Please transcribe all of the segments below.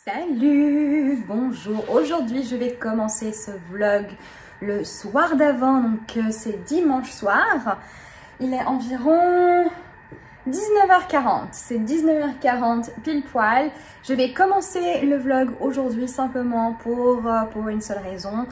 Salut, bonjour. Aujourd'hui je vais commencer ce vlog le soir d'avant, donc c'est dimanche soir. Il est environ 19h40, c'est 19h40 pile poil. Je vais commencer le vlog aujourd'hui simplement pour une seule raison.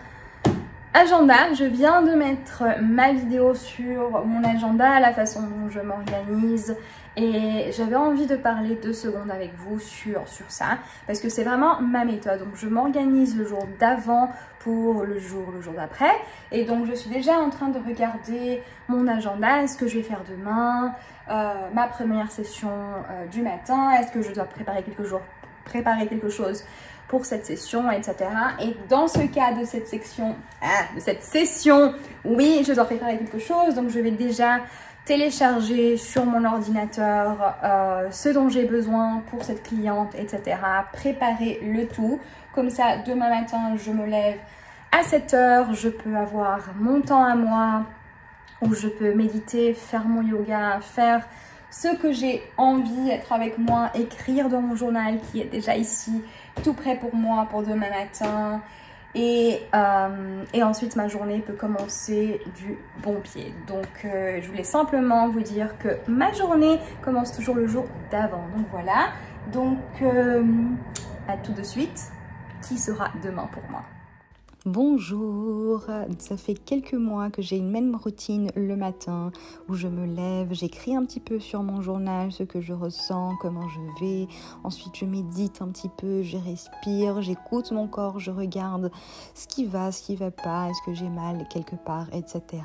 Agenda, je viens de mettre ma vidéo sur mon agenda, la façon dont je m'organise, et j'avais envie de parler 2 secondes avec vous sur ça parce que c'est vraiment ma méthode. Donc je m'organise le jour d'avant pour le jour d'après, et donc je suis déjà en train de regarder mon agenda. Est-ce que je vais faire demain ma première session du matin? Est-ce que je dois préparer quelque chose pour cette session, etc. Et dans ce cas de cette session, oui, je dois préparer quelque chose. Donc je vais déjà télécharger sur mon ordinateur ce dont j'ai besoin pour cette cliente, etc. Préparer le tout. Comme ça, demain matin, je me lève à 7 h. Je peux avoir mon temps à moi où je peux méditer, faire mon yoga, faire ce que j'ai envie, être avec moi, écrire dans mon journal qui est déjà ici, tout prêt pour moi pour demain matin. Et ensuite, ma journée peut commencer du bon pied. Donc, je voulais simplement vous dire que ma journée commence toujours le jour d'avant. Donc, voilà. Donc, à tout de suite. Qui sera demain pour moi? Bonjour, ça fait quelques mois que j'ai une même routine le matin où je me lève, j'écris un petit peu sur mon journal ce que je ressens, comment je vais, ensuite je médite un petit peu, je respire, j'écoute mon corps, je regarde ce qui va pas, est-ce que j'ai mal quelque part, etc.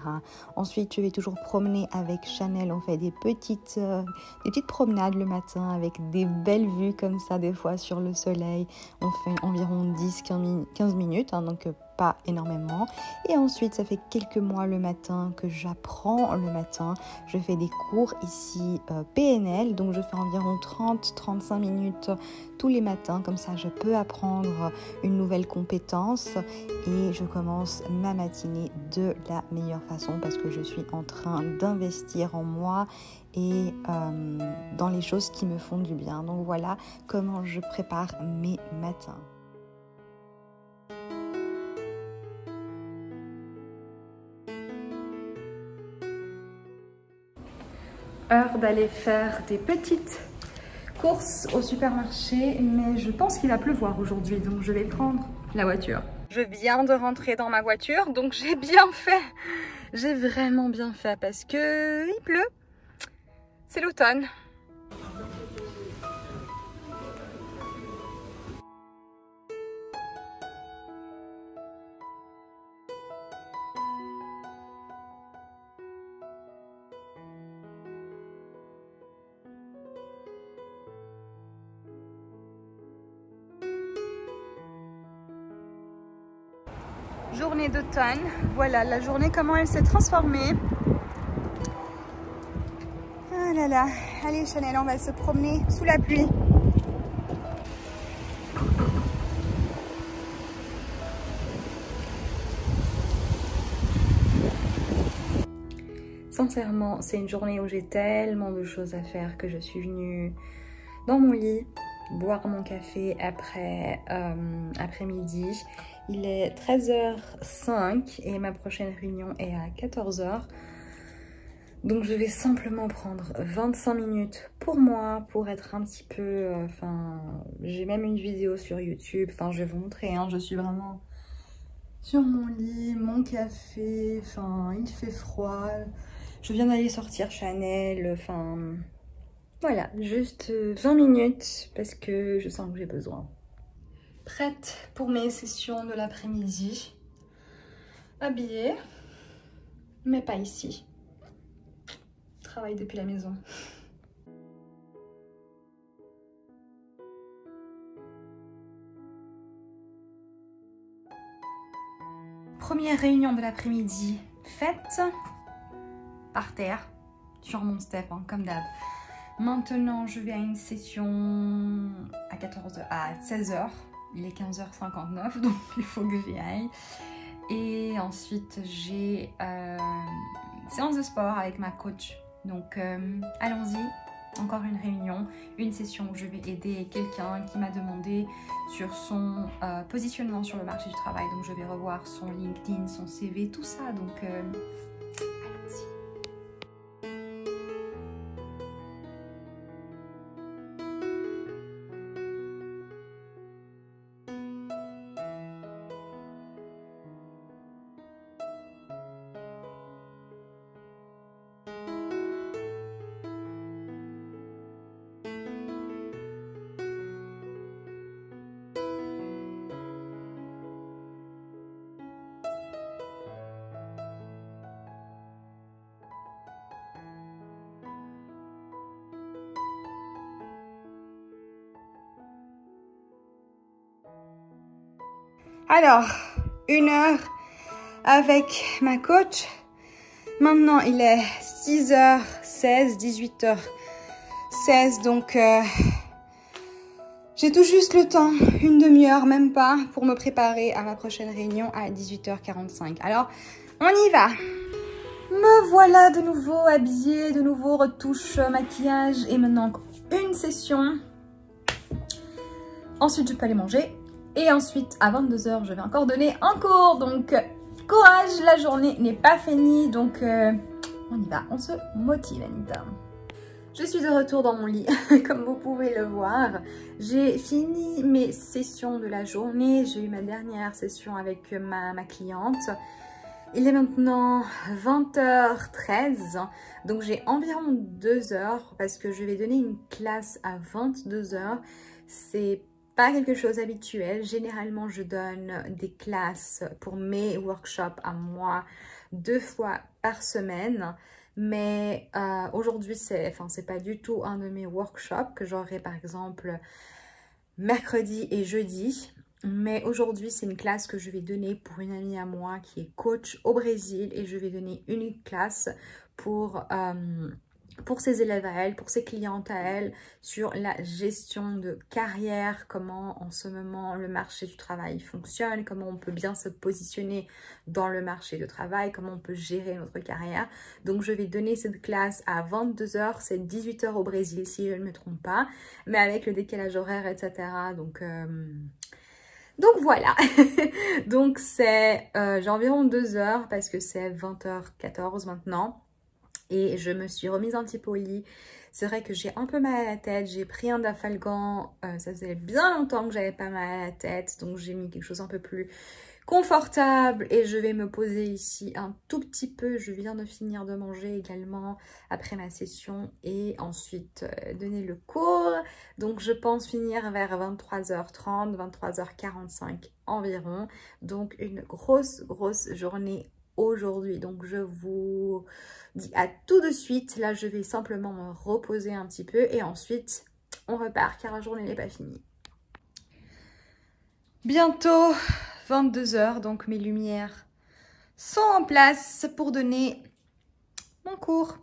Ensuite je vais toujours promener avec Chanel, on fait des petites promenades le matin avec des belles vues comme ça des fois sur le soleil, on fait environ 10-15 minutes, donc pas énormément. Et ensuite, ça fait quelques mois le matin que j'apprends le matin. Je fais des cours ici PNL, donc je fais environ 30-35 minutes tous les matins. Comme ça, je peux apprendre une nouvelle compétence et je commence ma matinée de la meilleure façon parce que je suis en train d'investir en moi et dans les choses qui me font du bien. Donc voilà comment je prépare mes matins. Heure d'aller faire des petites courses au supermarché, mais je pense qu'il va pleuvoir aujourd'hui, donc je vais prendre la voiture. Je viens de rentrer dans ma voiture, donc j'ai bien fait. J'ai vraiment bien fait parce que il pleut. C'est l'automne. Journée d'automne, voilà la journée comment elle s'est transformée. Ah là là, allez Chanel, on va se promener sous la pluie. Sincèrement, c'est une journée où j'ai tellement de choses à faire que je suis venue dans mon lit boire mon café après-midi. Il est 13h05 et ma prochaine réunion est à 14h. Donc je vais simplement prendre 25 minutes pour moi, pour être un petit peu... j'ai même une vidéo sur YouTube, je vais vous montrer, je suis vraiment sur mon lit, mon café, il fait froid. Je viens d'aller sortir Chanel, voilà, juste 20 minutes parce que je sens que j'ai besoin. Prête pour mes sessions de l'après-midi. Habillée, mais pas ici. Travaille depuis la maison. Première réunion de l'après-midi faite. Par terre, sur mon step, comme d'hab. Maintenant, je vais à une session à 16h. Il est 15h59, donc il faut que j'y aille. Et ensuite, j'ai une séance de sport avec ma coach. Donc, allons-y. encore une réunion, une session où je vais aider quelqu'un qui m'a demandé sur son positionnement sur le marché du travail. Donc je vais revoir son LinkedIn, son CV, tout ça. Donc allons-y. Alors, 1 heure avec ma coach. Maintenant, il est 6h16, 18h16. Donc, j'ai tout juste le temps, une demi-heure, même pas, pour me préparer à ma prochaine réunion à 18h45. Alors, on y va. Me voilà de nouveau habillée, de nouveau retouche, maquillage et maintenant une session. Ensuite, je peux aller manger. Et ensuite, à 22 h, je vais encore donner un cours. Donc, courage, la journée n'est pas finie. Donc, on y va, on se motive, Anita. Je suis de retour dans mon lit, comme vous pouvez le voir. J'ai fini mes sessions de la journée. J'ai eu ma dernière session avec ma cliente. Il est maintenant 20h13. Donc, j'ai environ 2 heures parce que je vais donner une classe à 22 h. C'est pas quelque chose habituel. Généralement, je donne des classes pour mes workshops à moi 2 fois par semaine. Mais aujourd'hui, c'est pas du tout un de mes workshops que j'aurai par exemple mercredi et jeudi. Mais aujourd'hui, c'est une classe que je vais donner pour une amie à moi qui est coach au Brésil. Et je vais donner une classe pour ses élèves à elle, pour ses clientes à elle, sur la gestion de carrière, comment en ce moment le marché du travail fonctionne, comment on peut bien se positionner dans le marché du travail, comment on peut gérer notre carrière. Donc je vais donner cette classe à 22 h, c'est 18 h au Brésil si je ne me trompe pas, mais avec le décalage horaire, etc. Donc voilà, donc c'est j'ai environ 2 heures parce que c'est 20h14 maintenant. Et je me suis remise un petit peu au lit. C'est vrai que j'ai un peu mal à la tête. J'ai pris un Dafalgan. Ça faisait bien longtemps que j'avais pas mal à la tête. Donc j'ai mis quelque chose un peu plus confortable. Et je vais me poser ici un tout petit peu. Je viens de finir de manger également après ma session. Et ensuite donner le cours. Donc je pense finir vers 23h30, 23h45 environ. Donc une grosse journée aujourd'hui. Donc je vous dis à tout de suite. Là je vais simplement me reposer un petit peu et ensuite on repart car la journée n'est pas finie. Bientôt 22 h, donc mes lumières sont en place pour donner mon cours.